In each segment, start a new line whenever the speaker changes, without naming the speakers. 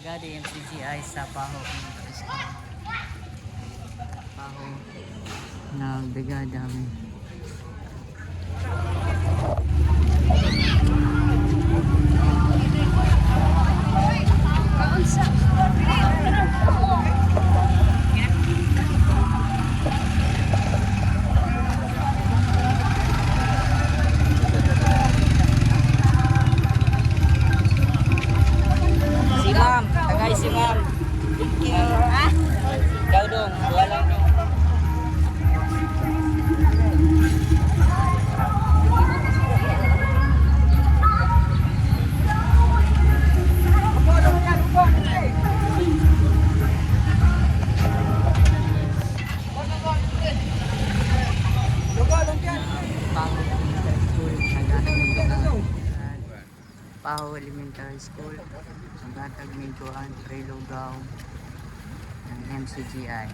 Gadi MCGI sa Paho. Paho. Nagdagada kami. Si ma'am, tagay si ma'am. Thank you. Ha? Ikaw dong, wala dong. Paho Elementary School, Sagatag Miguan, Trilogaw, ng MCGI.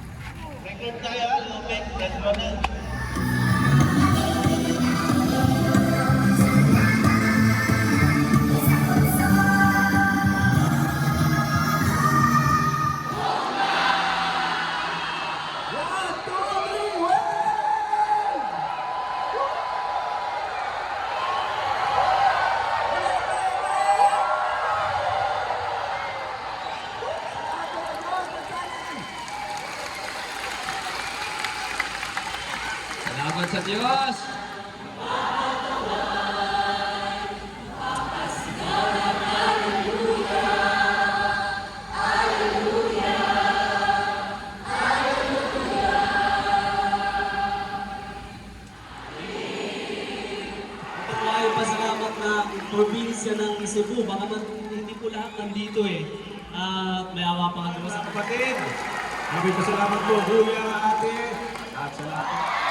Salamat sa Diyos!
Tayo pasalamat na probinsya ng Cebu. Baka man hindi po lahat nandito eh. May awa pa nga sa
Kapatid, maraming pasalamat po, Kuya, Ate, at sa lahat.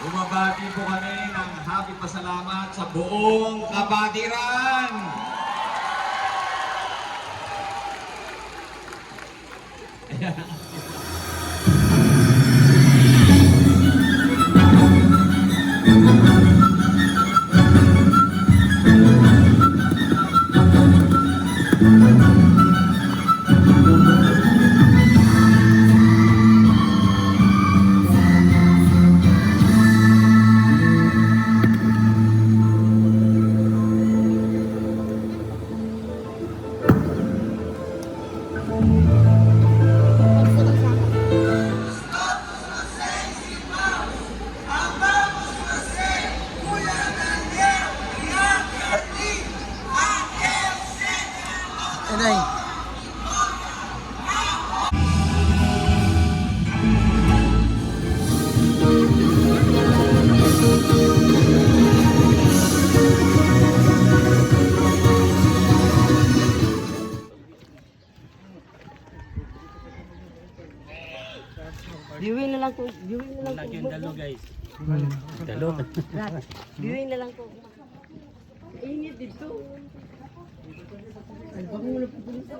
Bumabati po kami ng happy pasalamat sa buong kabatiran.
Aday. Viewing na lang ko. Viewing na lang ko.
Lagyan dalo guys.
Dalo.
Viewing na lang po. Init dito. Ay, baka mo na po dito.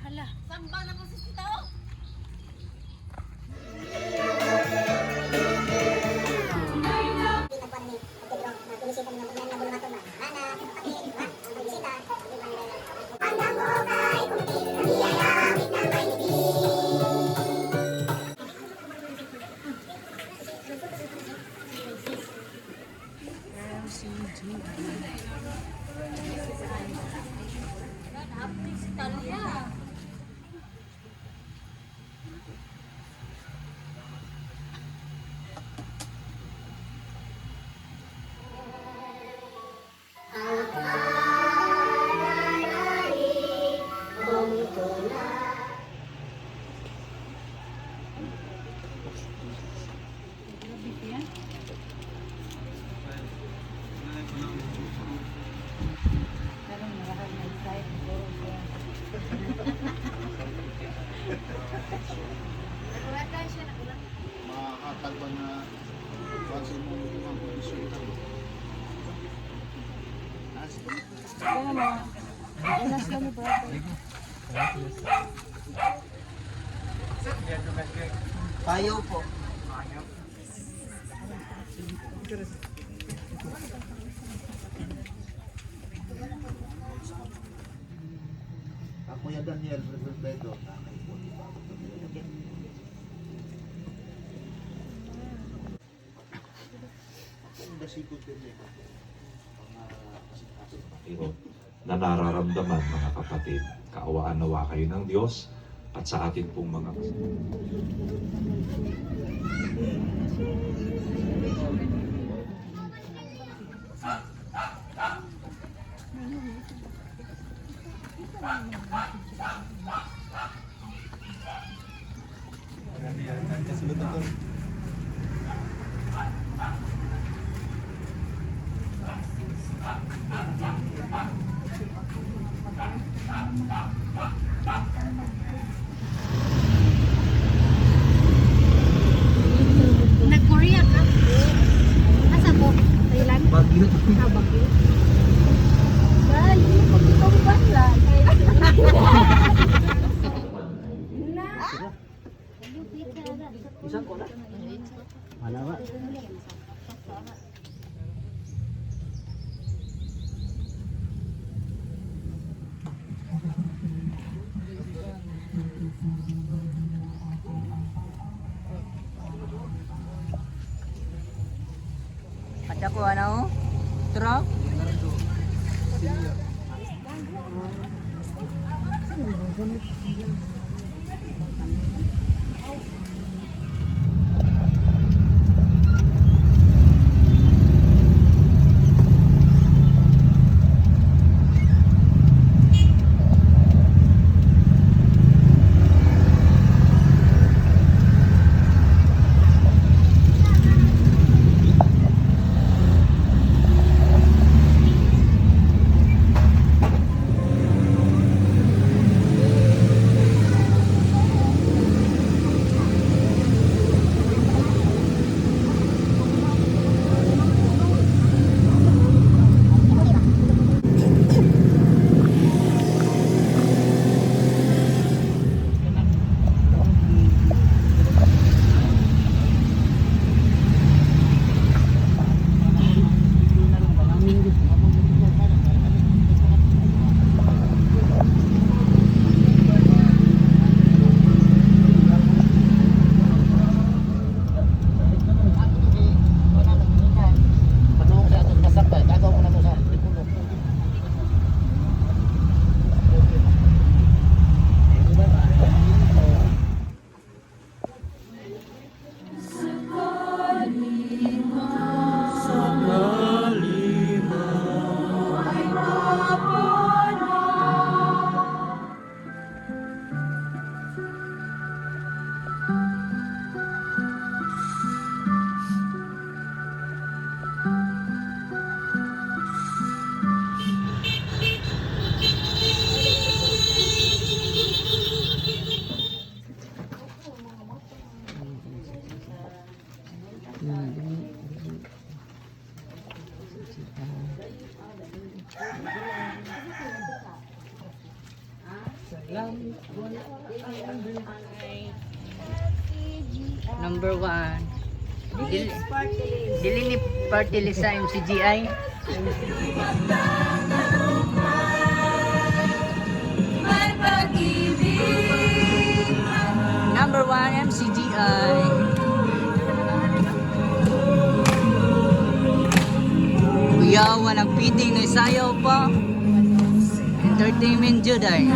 Hala, sambal na po si Sita.
Makakalban na vaccine mo ang kondisyon ito.
Payo po.
Ang Kuya Daniel Reverbedo, nanay po, di ba? Ang dasikot din eh.
Pero na nararamdaman mga kapatid, kaawaan nawa kayo ng Diyos at sa atin pong mga
Nag-Korea ka? Asa po? Thailand? Baguio. Ah, Baguio. Dahil, pag-itong bala.
Isang ko na. Malawa. Ada po ano? Truck? Number 1. Dili ni party list sa MCGI. Number 1 MCGI. Kuyawa nagpiting na sayaw pa. Entertainment jud ay.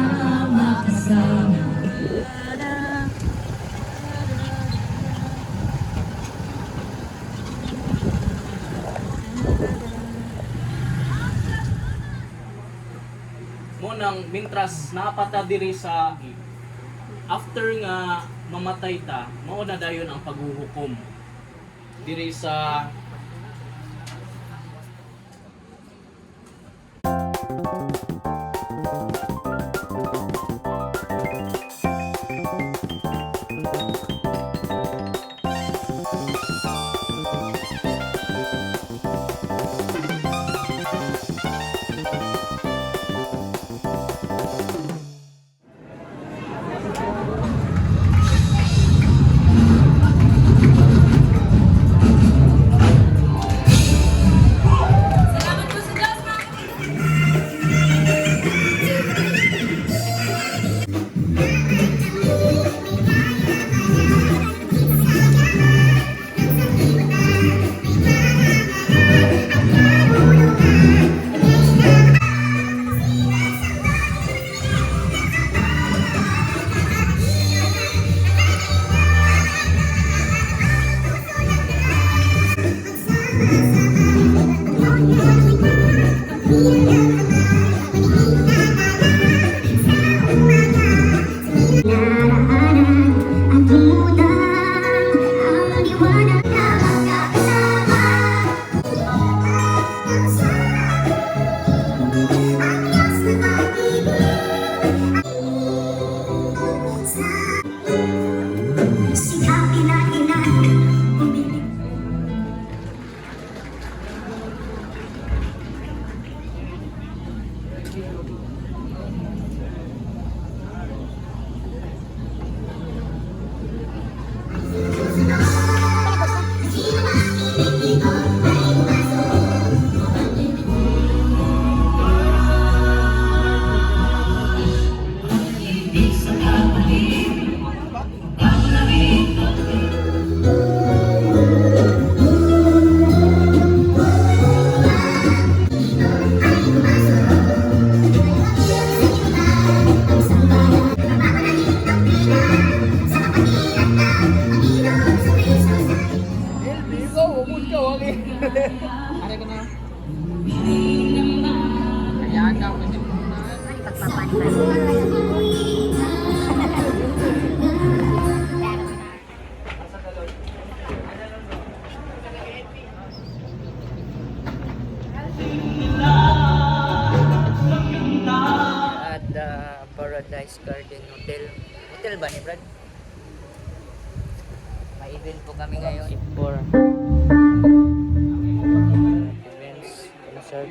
Munang mintras napata diri sa after nga mamatay ta, mao na dayon ang paghuhukom diri sa
At Paradise Garden Hotel. Hotel ba ni Brad? May event po kami ngayon. For events, concert.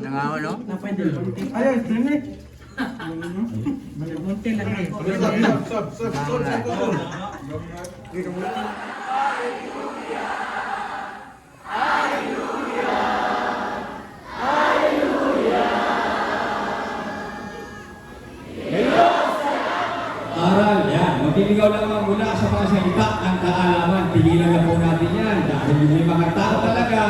Nangaw, no?
Aral, yan. Magliligaw lang muna sa mga salita ng kaalaman. Pigilan na po natin yan. Dahil yung mga tao talaga,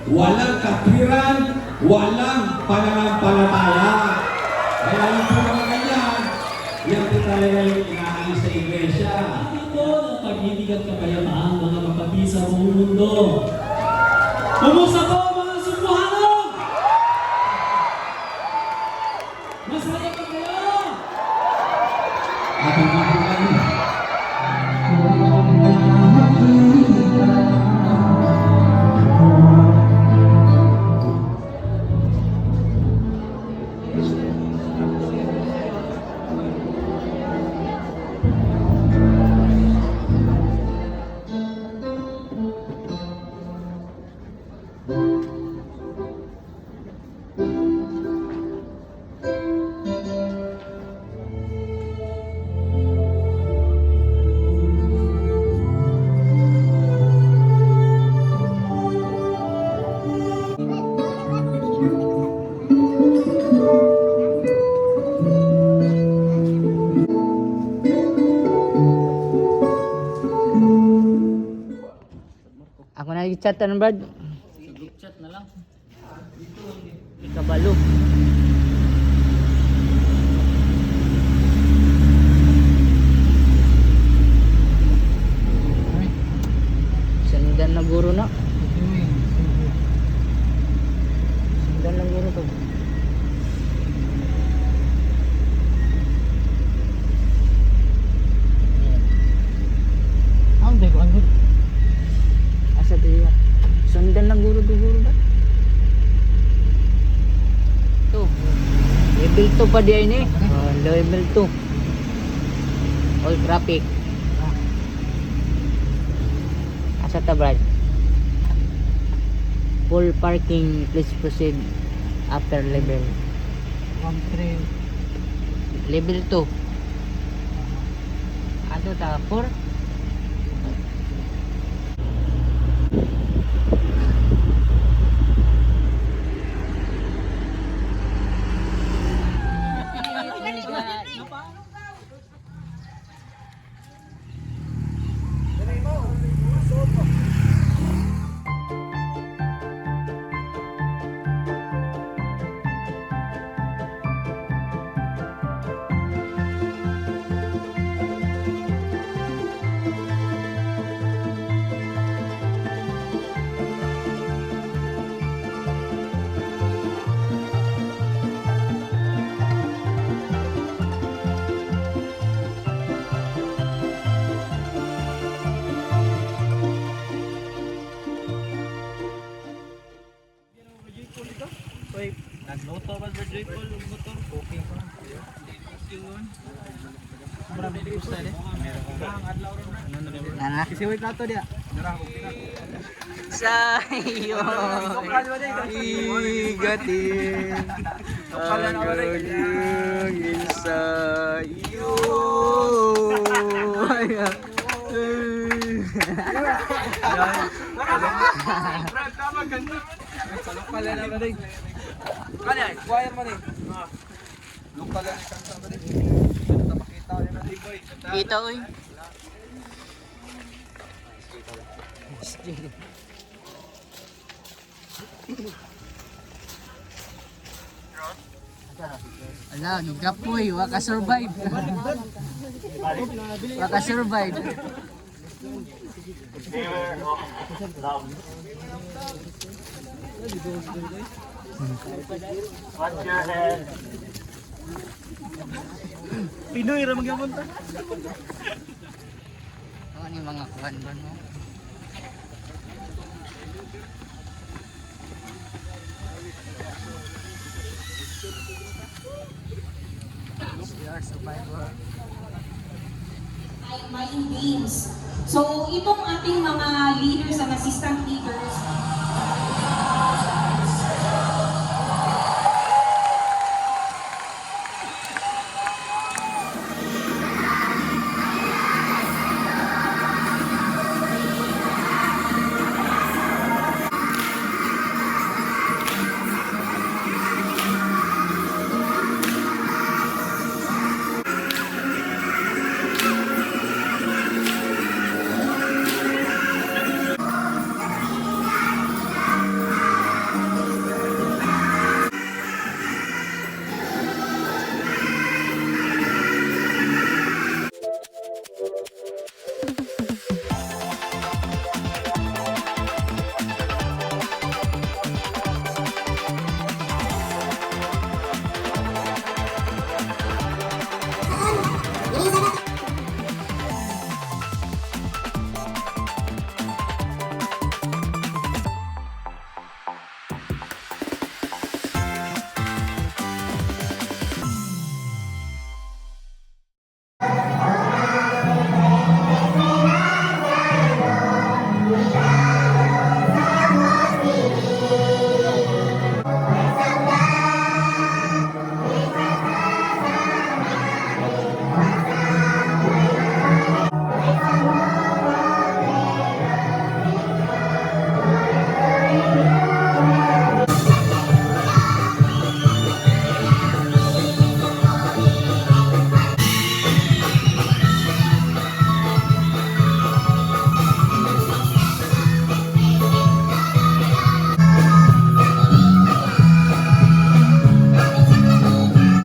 walang katwiran, walang pananampalataya. Kaya yung po mga ganyan, yan po talaga yung inaalis sa iglesia.
Ito ng pag-ibig at kapayapaan mga kapatid sa buong mundo. Kumusta po mga Cebuano? Masaya pa kayo?
At ang mga ganyan,
Ako na i-chat ng Brad.
Group chat na lang.
Kabalo. Sandan na guro na. Sandan na guro to. Asa dia? Sundan lang guro ba? To. Level 2 pa dia ini. Level 2. All traffic. Asa ta Brad? Full parking, please proceed after level 13. Level 2. Ano ta? 4? Nana. Sa iyo. Igatin. Ang galing sa iyo. Kita oy. Ala, nugapoy, waka survive. Waka survive.
Pinoy ra magyapon ta.
Ano ni mga kuhan ba no?
Mind games. So, itong ating mga leaders and assistant leaders,